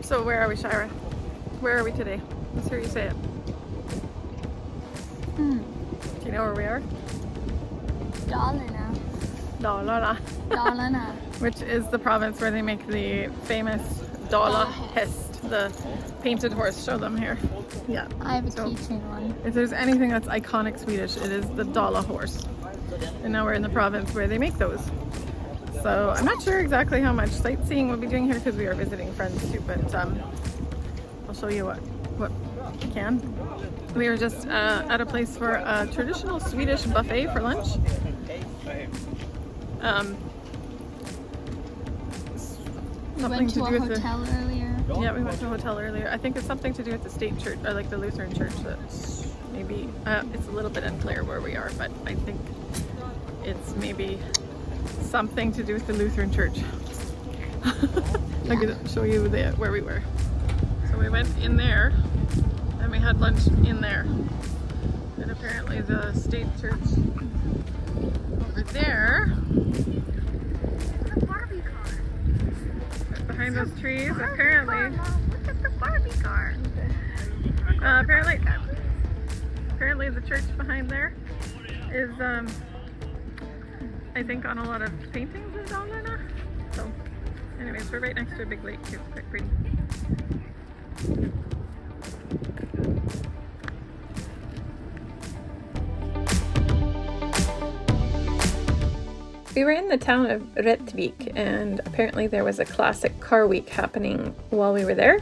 So where are we, Shira? Where are we today? Let's hear you say it. Do you know where we are? Dalarna. Dalarna. Dalarna. Which is the province where they make the famous Dalahäst, the painted horse. Show them here. Yeah. I have a keychain one. If there's anything that's iconic Swedish, it is the Dala horse. And now we're in the province where they make those. So I'm not sure exactly how much sightseeing we'll be doing here because we are visiting friends too, but I'll show you what we can. We were just at a place for a traditional Swedish buffet for lunch. We went to a hotel earlier. Yeah, we went to a hotel earlier. I think it's something to do with the state church, or like the Lutheran church. That's maybe, it's a little bit unclear where we are, but I think it's maybe something to do with the Lutheran church. Yeah. I can show you where we were. So we went in there and we had lunch in there. And apparently the state church over there, behind those trees, apparently. Look at the Barbie car. Apparently the church behind there is, I think, on a lot of paintings in Dalarna. So, anyways, we're right next to a big lake too. Quite pretty. We were in the town of Rattvik, and apparently there was a classic car week happening while we were there.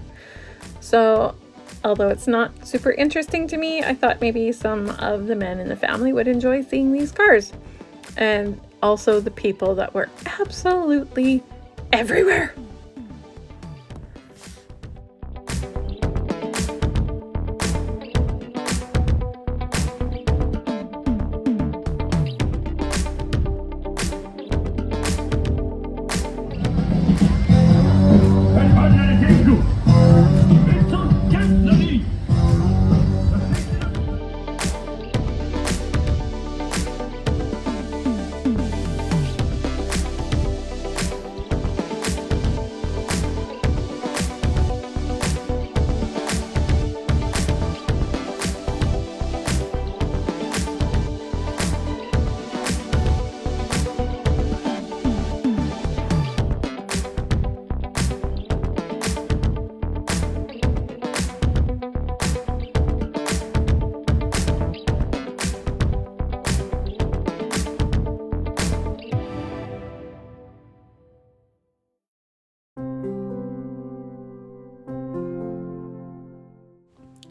So, although it's not super interesting to me, I thought maybe some of the men in the family would enjoy seeing these cars. And also the people that were absolutely everywhere.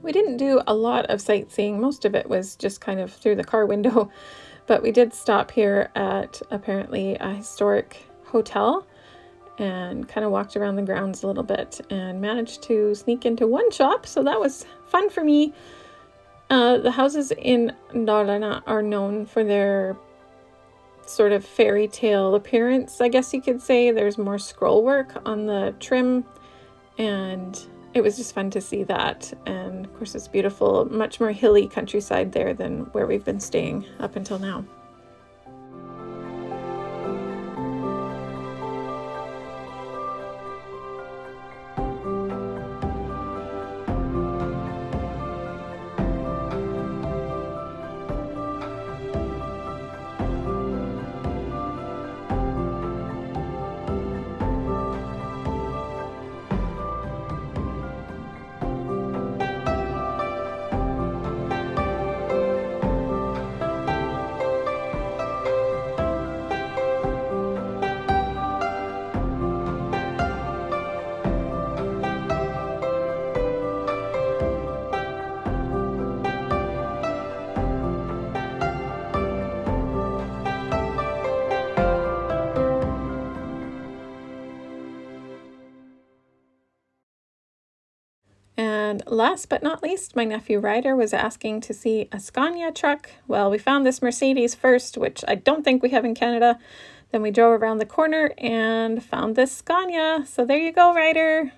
We didn't do a lot of sightseeing. Most of it was just kind of through the car window, but we did stop here at apparently a historic hotel and kind of walked around the grounds a little bit and managed to sneak into one shop. So that was fun for me. The houses in Dalarna are known for their sort of fairy tale appearance, I guess you could say. There's more scroll work on the trim, and it was just fun to see that. And of course it's beautiful, much more hilly countryside there than where we've been staying up until now. And last but not least, my nephew Ryder was asking to see a Scania truck. Well, we found this Mercedes first, which I don't think we have in Canada. Then we drove around the corner and found this Scania. So there you go, Ryder.